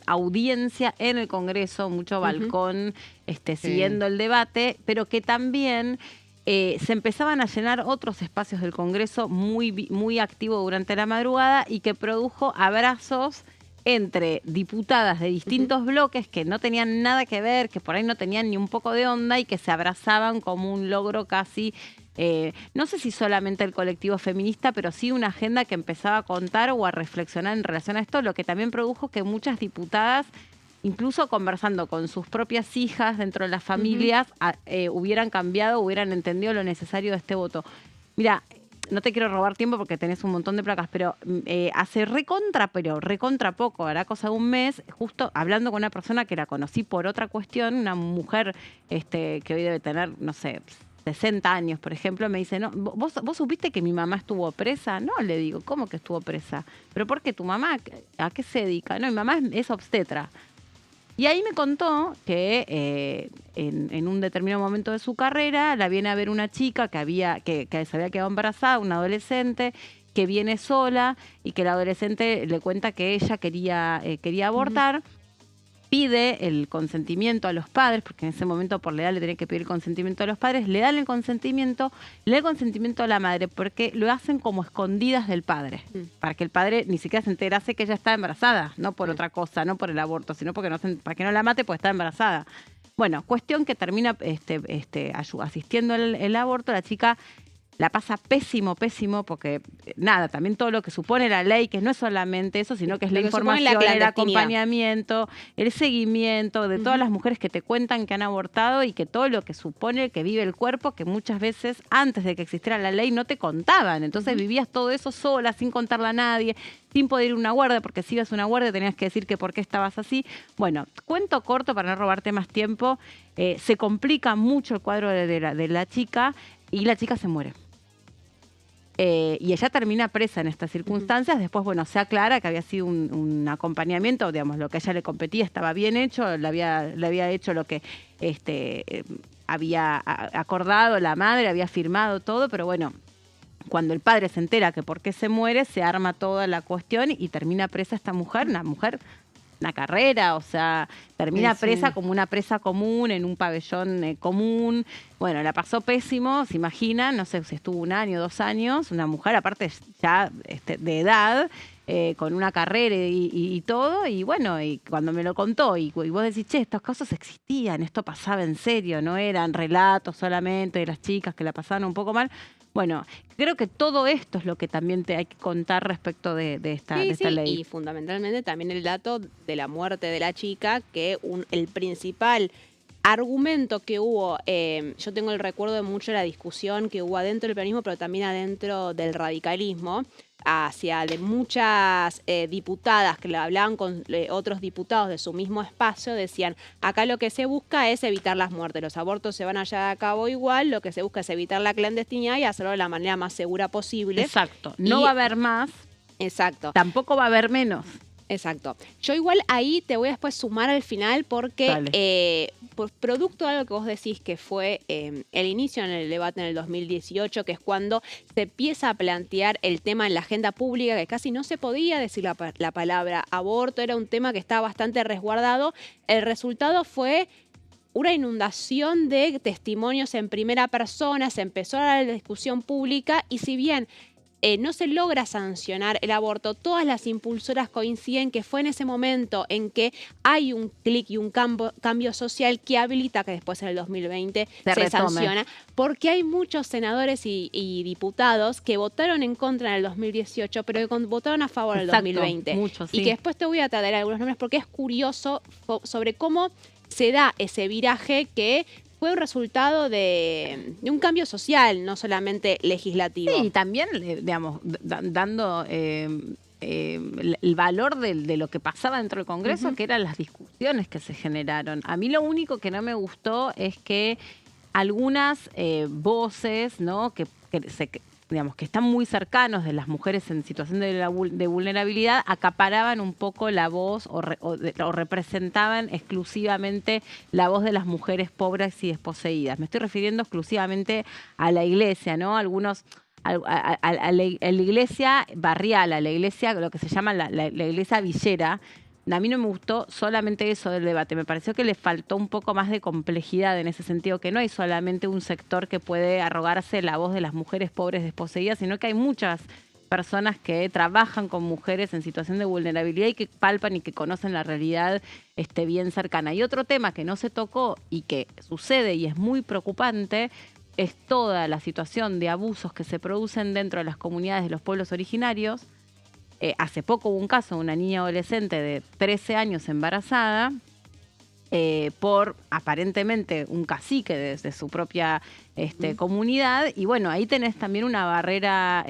audiencia en el Congreso, mucho balcón siguiendo el debate, pero que también se empezaban a llenar otros espacios del Congreso muy activo durante la madrugada y que produjo abrazos entre diputadas de distintos bloques que no tenían nada que ver, que por ahí no tenían ni un poco de onda y que se abrazaban como un logro casi, no sé si solamente el colectivo feminista, pero sí una agenda que empezaba a contar o a reflexionar en relación a esto, lo que también produjo que muchas diputadas, incluso conversando con sus propias hijas dentro de las familias, hubieran cambiado, hubieran entendido lo necesario de este voto. Mira, no te quiero robar tiempo porque tenés un montón de placas, pero hace recontra poco, hará cosa de un mes, justo hablando con una persona que la conocí por otra cuestión, una mujer que hoy debe tener, no sé, 60 años, por ejemplo, me dice, no, ¿vos supiste que mi mamá estuvo presa? No, le digo, ¿cómo que estuvo presa? ¿Pero por qué tu mamá? ¿A qué se dedica? No, mi mamá es obstetra. Y ahí me contó que en un determinado momento de su carrera la viene a ver una chica que se había quedado embarazada, una adolescente, que viene sola y que la adolescente le cuenta que ella quería abortar. Pide el consentimiento a los padres, porque en ese momento por la edad le tenía que pedir el consentimiento a los padres, le dan el consentimiento a la madre, porque lo hacen como escondidas del padre, para que el padre ni siquiera se enterase que ella está embarazada, no por otra cosa, no por el aborto, sino porque para que no la mate, pues está embarazada. Bueno, cuestión que termina asistiendo el aborto, la chica la pasa pésimo, porque nada, también todo lo que supone la ley, que no es solamente eso, sino que es la información, el acompañamiento, el seguimiento de todas las mujeres que te cuentan que han abortado y que todo lo que supone que vive el cuerpo, que muchas veces antes de que existiera la ley no te contaban. Entonces vivías todo eso sola, sin contarle a nadie, sin poder ir a una guardia, porque si ibas a una guardia tenías que decir que por qué estabas así. Bueno, cuento corto para no robarte más tiempo, se complica mucho el cuadro de la chica y la chica se muere. Y ella termina presa en estas circunstancias. Después, bueno, se aclara que había sido un acompañamiento, digamos, lo que a ella le competía estaba bien hecho, le había hecho lo que había acordado la madre, había firmado todo, pero bueno, cuando el padre se entera que por qué se muere, se arma toda la cuestión y termina presa esta mujer, una carrera, o sea, termina presa como una presa común, en un pabellón común. Bueno, la pasó pésimo, se imaginan, no sé si estuvo 1 año, 2 años, una mujer aparte ya de edad, con una carrera y todo, y bueno, y cuando me lo contó, y vos decís, che, estos casos existían, esto pasaba en serio, no eran relatos solamente de las chicas que la pasaban un poco mal. Bueno, creo que todo esto es lo que también te hay que contar respecto de esta ley. Y fundamentalmente también el dato de la muerte de la chica, que el principal argumento que hubo, yo tengo el recuerdo de mucho la discusión que hubo adentro del peronismo, pero también adentro del radicalismo, de muchas diputadas que le hablaban con otros diputados de su mismo espacio, decían, acá lo que se busca es evitar las muertes, los abortos se van a llevar a cabo igual, lo que se busca es evitar la clandestinidad y hacerlo de la manera más segura posible. Exacto, no va a haber más Exacto. Tampoco va a haber menos. Exacto. Yo igual ahí te voy a después sumar al final porque por producto de algo que vos decís que fue el inicio en el debate en el 2018, que es cuando se empieza a plantear el tema en la agenda pública, que casi no se podía decir la palabra aborto, era un tema que estaba bastante resguardado. El resultado fue una inundación de testimonios en primera persona, se empezó a dar la discusión pública y si bien no se logra sancionar el aborto, todas las impulsoras coinciden que fue en ese momento en que hay un clic y un cambio social que habilita que después en el 2020 se sanciona, porque hay muchos senadores y diputados que votaron en contra en el 2018, pero que votaron a favor en el 2020. Muchos, sí. Y que después te voy a traer algunos nombres porque es curioso sobre cómo se da ese viraje que fue un resultado de un cambio social, no solamente legislativo. Sí, y también, digamos, dando el valor de lo que pasaba dentro del Congreso, que eran las discusiones que se generaron. A mí lo único que no me gustó es que algunas voces, ¿no?, que están muy cercanos de las mujeres en situación de vulnerabilidad, acaparaban un poco la voz o representaban exclusivamente la voz de las mujeres pobres y desposeídas. Me estoy refiriendo exclusivamente a la iglesia, ¿no? Algunos a la iglesia barrial, a la iglesia, lo que se llama la iglesia villera. A mí no me gustó solamente eso del debate, me pareció que le faltó un poco más de complejidad en ese sentido, que no hay solamente un sector que puede arrogarse la voz de las mujeres pobres desposeídas, sino que hay muchas personas que trabajan con mujeres en situación de vulnerabilidad y que palpan y que conocen la realidad bien cercana. Y otro tema que no se tocó y que sucede y es muy preocupante es toda la situación de abusos que se producen dentro de las comunidades de los pueblos originarios. Hace poco hubo un caso de una niña adolescente de 13 años embarazada por aparentemente un cacique de su propia comunidad. Y bueno, ahí tenés también una barrera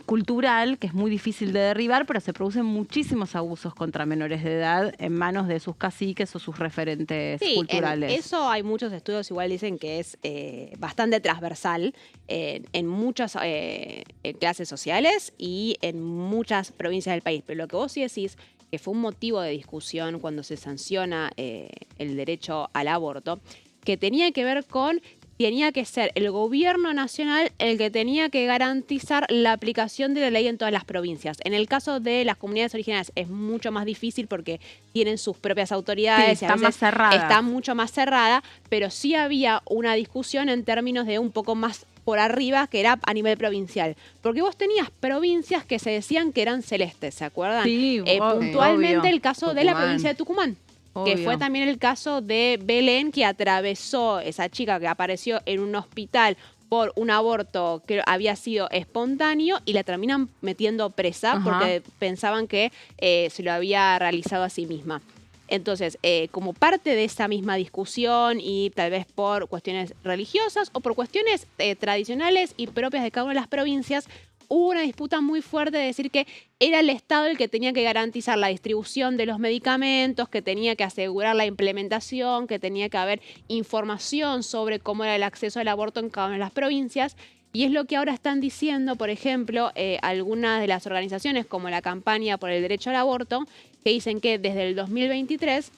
cultural que es muy difícil de derribar, pero se producen muchísimos abusos contra menores de edad en manos de sus caciques o sus referentes culturales. Eso hay muchos estudios, igual dicen que es bastante transversal en muchas clases sociales y en muchas provincias del país. Pero lo que vos sí decís, que fue un motivo de discusión cuando se sanciona el derecho al aborto, que tenía que ver con tenía que ser el gobierno nacional el que tenía que garantizar la aplicación de la ley en todas las provincias. En el caso de las comunidades originarias es mucho más difícil porque tienen sus propias autoridades. Sí, está más cerrada. Está mucho más cerrada, pero sí había una discusión en términos de un poco más por arriba, que era a nivel provincial. Porque vos tenías provincias que se decían que eran celestes, ¿se acuerdan? Sí, puntualmente obvio. El caso de la provincia de Tucumán. Obvio. Que fue también el caso de Belén, que atravesó esa chica que apareció en un hospital por un aborto que había sido espontáneo y la terminan metiendo presa porque pensaban que se lo había realizado a sí misma. Entonces, como parte de esa misma discusión y tal vez por cuestiones religiosas o por cuestiones tradicionales y propias de cada una de las provincias, hubo una disputa muy fuerte de decir que era el Estado el que tenía que garantizar la distribución de los medicamentos, que tenía que asegurar la implementación, que tenía que haber información sobre cómo era el acceso al aborto en cada una de las provincias. Y es lo que ahora están diciendo, por ejemplo, algunas de las organizaciones como la Campaña por el Derecho al Aborto, que dicen que desde el 2023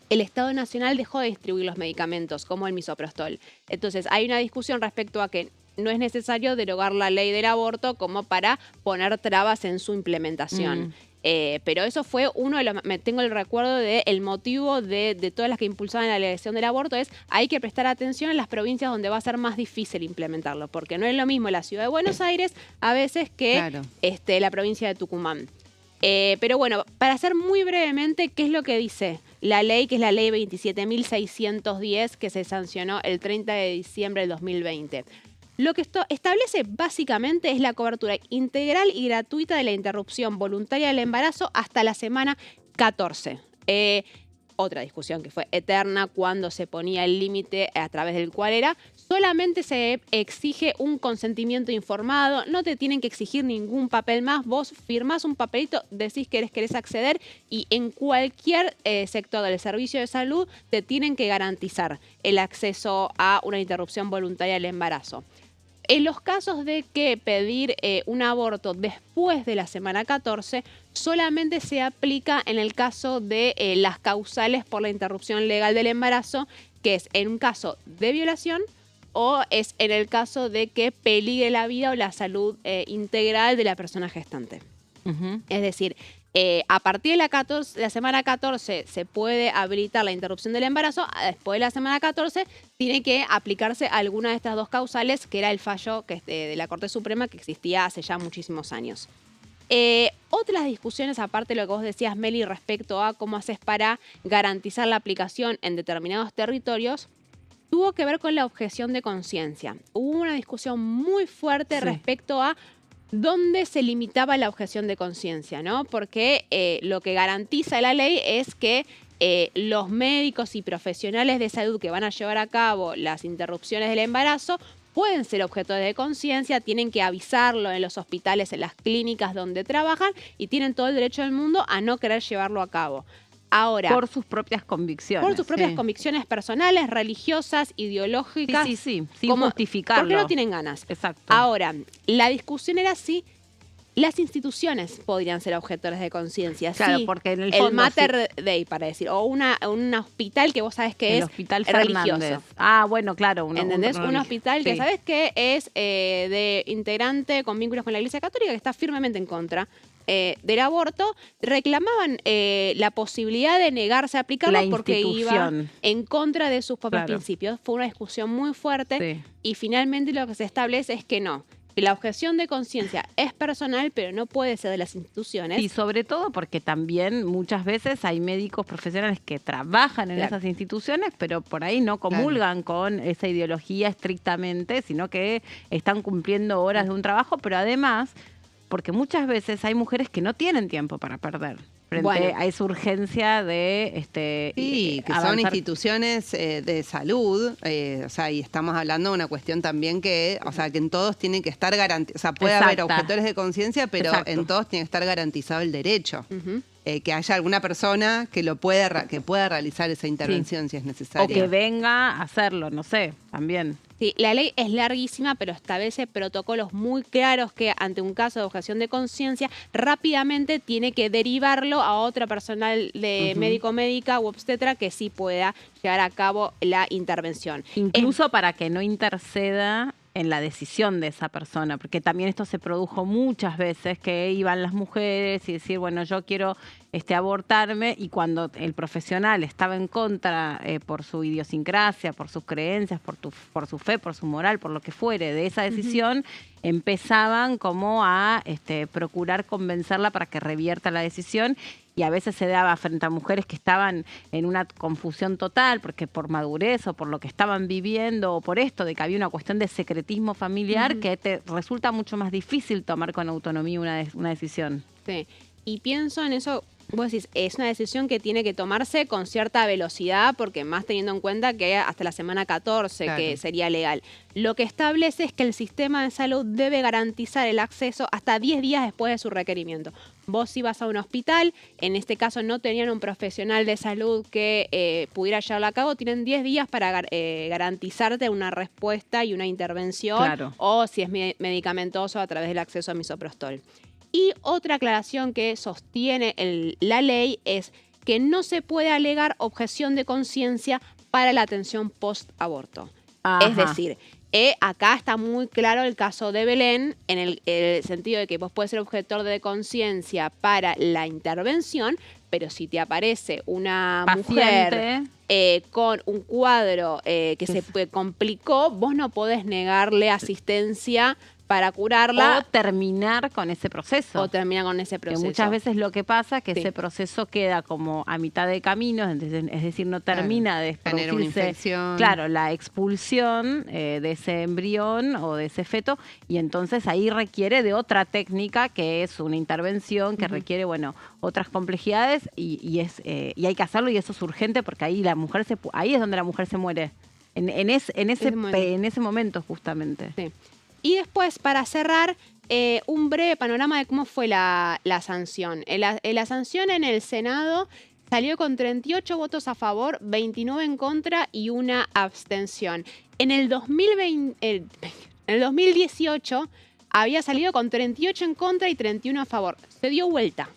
el Estado Nacional dejó de distribuir los medicamentos, como el misoprostol. Entonces, hay una discusión respecto a que no es necesario derogar la ley del aborto como para poner trabas en su implementación. Pero eso fue uno de los... Tengo el recuerdo del motivo de todas las que impulsaban la elección del aborto, es hay que prestar atención en las provincias donde va a ser más difícil implementarlo, porque no es lo mismo la ciudad de Buenos Aires a veces que la provincia de Tucumán. Pero bueno, para hacer muy brevemente, ¿qué es lo que dice la ley, que es la ley 27.610, que se sancionó el 30 de diciembre del 2020? Lo que esto establece básicamente es la cobertura integral y gratuita de la interrupción voluntaria del embarazo hasta la semana 14. Otra discusión que fue eterna cuando se ponía el límite a través del cual era solamente se exige un consentimiento informado, no te tienen que exigir ningún papel más, vos firmás un papelito, decís que querés acceder y en cualquier sector del servicio de salud te tienen que garantizar el acceso a una interrupción voluntaria del embarazo. En los casos de que pedir un aborto después de la semana 14, solamente se aplica en el caso de las causales por la interrupción legal del embarazo, que es en un caso de violación o es en el caso de que peligre la vida o la salud integral de la persona gestante. Es decir, a partir de la semana 14 se puede habilitar la interrupción del embarazo. Después de la semana 14 tiene que aplicarse alguna de estas dos causales, que era el fallo de la Corte Suprema que existía hace ya muchísimos años. Otras discusiones, aparte de lo que vos decías, Meli, respecto a cómo haces para garantizar la aplicación en determinados territorios, tuvo que ver con la objeción de conciencia. Hubo una discusión muy fuerte respecto a dónde se limitaba la objeción de conciencia, ¿no? Porque lo que garantiza la ley es que los médicos y profesionales de salud que van a llevar a cabo las interrupciones del embarazo pueden ser objetores de conciencia, tienen que avisarlo en los hospitales, en las clínicas donde trabajan y tienen todo el derecho del mundo a no querer llevarlo a cabo. Ahora, por sus propias convicciones. Por sus propias convicciones personales, religiosas, ideológicas. Sin justificarlo. Porque no tienen ganas. Exacto. Ahora, la discusión era si las instituciones podrían ser objetores de conciencia. Claro, sí, porque en el fondo... El Mater Dei, para decir, o un hospital que vos sabés que es hospital religioso. Ah, bueno, claro. ¿Entendés? Un hospital que sabés que es de integrante con vínculos con la Iglesia Católica, que está firmemente en contra del aborto, reclamaban la posibilidad de negarse a aplicarlo porque iba en contra de sus propios principios. Fue una discusión muy fuerte y finalmente lo que se establece es que no. La objeción de conciencia es personal, pero no puede ser de las instituciones. Y sobre todo porque también muchas veces hay médicos profesionales que trabajan en esas instituciones, pero por ahí no comulgan con esa ideología estrictamente, sino que están cumpliendo horas de un trabajo, pero además, porque muchas veces hay mujeres que no tienen tiempo para perder frente a esa urgencia de que son instituciones de salud, o sea, y estamos hablando de una cuestión también que, o sea, que en todos tienen que estar garantizados, o sea, puede haber objetores de conciencia, pero en todos tiene que estar garantizado el derecho. Que haya alguna persona que pueda realizar esa intervención si es necesario. O que venga a hacerlo, no sé, también. Sí, la ley es larguísima, pero establece protocolos muy claros que ante un caso de objeción de conciencia rápidamente tiene que derivarlo a otra personal de médico, médica u obstetra que sí pueda llevar a cabo la intervención. Incluso para que no interceda en la decisión de esa persona, porque también esto se produjo muchas veces, que iban las mujeres y decir, bueno, yo quiero abortarme, y cuando el profesional estaba en contra por su idiosincrasia, por sus creencias, por su fe, por su moral, por lo que fuere de esa decisión, empezaban como a procurar convencerla para que revierta la decisión. Y a veces se daba frente a mujeres que estaban en una confusión total, porque por madurez o por lo que estaban viviendo o por esto de que había una cuestión de secretismo familiar que te resulta mucho más difícil tomar con autonomía una decisión. Sí, y pienso en eso. Vos decís, es una decisión que tiene que tomarse con cierta velocidad, porque más teniendo en cuenta que hasta la semana 14 que sería legal. Lo que establece es que el sistema de salud debe garantizar el acceso hasta 10 días después de su requerimiento. Vos ibas a un hospital, en este caso no tenían un profesional de salud que pudiera llevarlo a cabo, tienen 10 días para garantizarte una respuesta y una intervención, o si es medicamentoso a través del acceso a misoprostol. Y otra aclaración que sostiene la ley es que no se puede alegar objeción de conciencia para la atención post-aborto. Es decir, acá está muy claro el caso de Belén, en el sentido de que vos puedes ser objetor de conciencia para la intervención, pero si te aparece una mujer con un cuadro que se complicó, vos no podés negarle asistencia para curarla. O terminar con ese proceso. Que muchas veces lo que pasa es que ese proceso queda como a mitad de camino, es decir, no termina de tener una infección. Claro, la expulsión de ese embrión o de ese feto, y entonces ahí requiere de otra técnica que es una intervención que requiere, otras complejidades y hay que hacerlo, y eso es urgente porque ahí ahí es donde la mujer se muere. En ese momento justamente. Sí. Y después, para cerrar, un breve panorama de cómo fue la sanción. La sanción en el Senado salió con 38 votos a favor, 29 en contra y una abstención. En el 2020, En el 2018 había salido con 38 en contra y 31 a favor. Se dio vuelta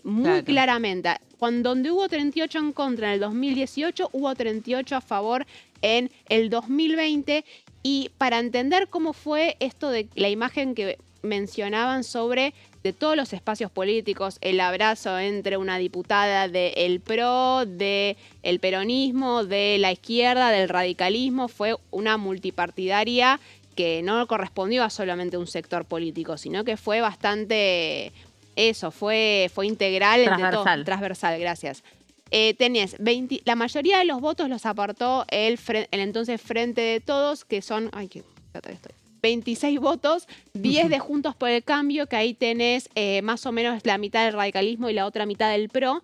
muy claramente. Donde hubo 38 en contra en el 2018, hubo 38 a favor en el 2020. Y para entender cómo fue esto de la imagen que mencionaban sobre de todos los espacios políticos, el abrazo entre una diputada del PRO, del peronismo, de la izquierda, del radicalismo, fue una multipartidaria que no correspondió a solamente un sector político, sino que fue bastante, fue integral entre todos. Transversal, gracias. Tenés la mayoría de los votos los aportó el entonces Frente de Todos, que son, 26 votos, 10 de Juntos por el Cambio, que ahí tenés más o menos la mitad del radicalismo y la otra mitad del PRO.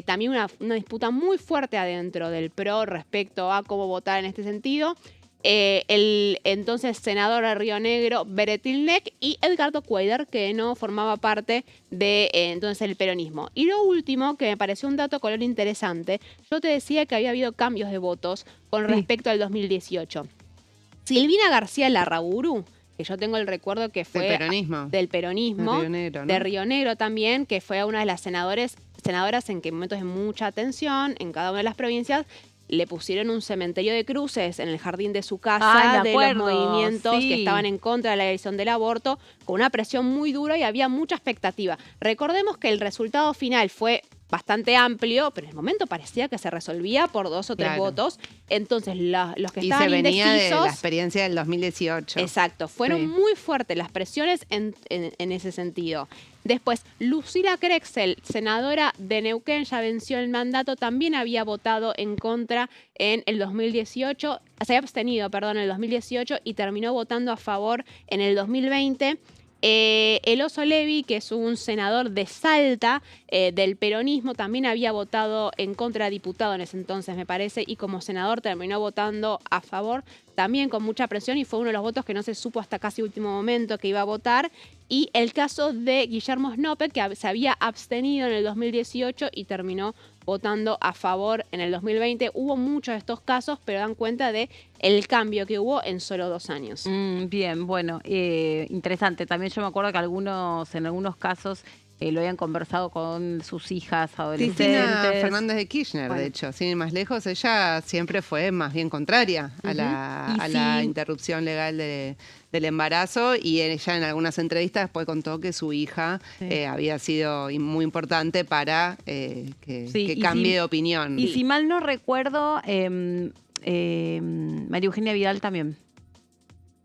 También una disputa muy fuerte adentro del PRO respecto a cómo votar en este sentido. El entonces senador de Río Negro, Beretilnec, y Edgardo Cuéllar, que no formaba parte de entonces el peronismo. Y lo último, que me pareció un dato color interesante, yo te decía que había habido cambios de votos con respecto al 2018. Silvina García Larraburu, que yo tengo el recuerdo que fue del peronismo, de Río Negro, ¿no? De Río Negro también, que fue una de las senadoras en que momentos de mucha atención en cada una de las provincias, le pusieron un cementerio de cruces en el jardín de su casa de los movimientos que estaban en contra de la legalización del aborto, con una presión muy dura y había mucha expectativa. Recordemos que el resultado final fue bastante amplio, pero en el momento parecía que se resolvía por 2 o 3 votos. Entonces, los que estaban indecisos... Y se venía de la experiencia del 2018. Exacto. Fueron muy fuertes las presiones en ese sentido. Después, Lucila Krexel, senadora de Neuquén, ya venció el mandato, también había votado en contra en el 2018, se había abstenido, perdón, en el 2018 y terminó votando a favor en el 2020. El Oso Levi, que es un senador de Salta del peronismo, también había votado en contra, diputado en ese entonces me parece, y como senador terminó votando a favor, también con mucha presión, y fue uno de los votos que no se supo hasta casi último momento que iba a votar. Y el caso de Guillermo Snope, que se había abstenido en el 2018 y terminó votando a favor en el 2020. Hubo muchos de estos casos, pero dan cuenta de el cambio que hubo en solo 2 años. Bien, bueno, interesante. También yo me acuerdo que en algunos casos lo habían conversado con sus hijas adolescentes. Cristina Fernández de Kirchner, de hecho, sin ir más lejos, ella siempre fue más bien contraria a la interrupción legal del embarazo, y ella en algunas entrevistas después contó que su hija había sido muy importante para que cambie de opinión. Y si mal no recuerdo, María Eugenia Vidal también.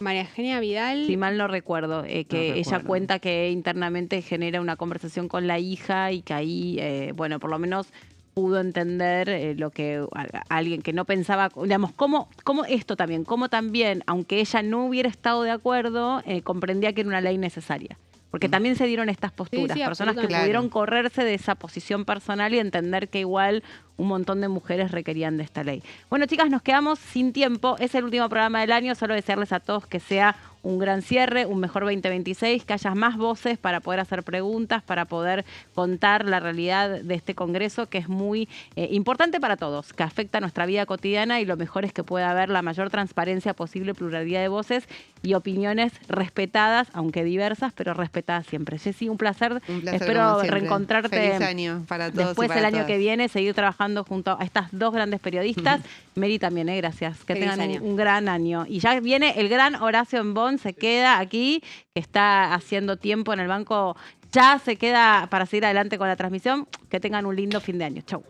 María Eugenia Vidal. Si mal no recuerdo, ella cuenta que internamente genera una conversación con la hija y que ahí, bueno, por lo menos pudo entender lo que alguien que no pensaba, digamos, cómo esto también, cómo también, aunque ella no hubiera estado de acuerdo, comprendía que era una ley necesaria. Porque también se dieron estas posturas, personas que pudieron correrse de esa posición personal y entender que igual un montón de mujeres requerían de esta ley. Bueno, chicas, nos quedamos sin tiempo. Es el último programa del año. Solo desearles a todos que sea un gran cierre, un mejor 2026, que haya más voces para poder hacer preguntas, para poder contar la realidad de este Congreso, que es muy importante para todos, que afecta a nuestra vida cotidiana, y lo mejor es que pueda haber la mayor transparencia posible, pluralidad de voces y opiniones respetadas, aunque diversas, pero respetadas siempre. Jessy, un placer. Espero reencontrarte. Feliz año para todos. Después, el año que viene, seguir trabajando junto a estas 2 grandes periodistas. Mary también, gracias. Que tengan un gran año. Y ya viene el gran Horacio Embón, se queda aquí, que está haciendo tiempo en el banco, ya se queda para seguir adelante con la transmisión. Que tengan un lindo fin de año. Chau.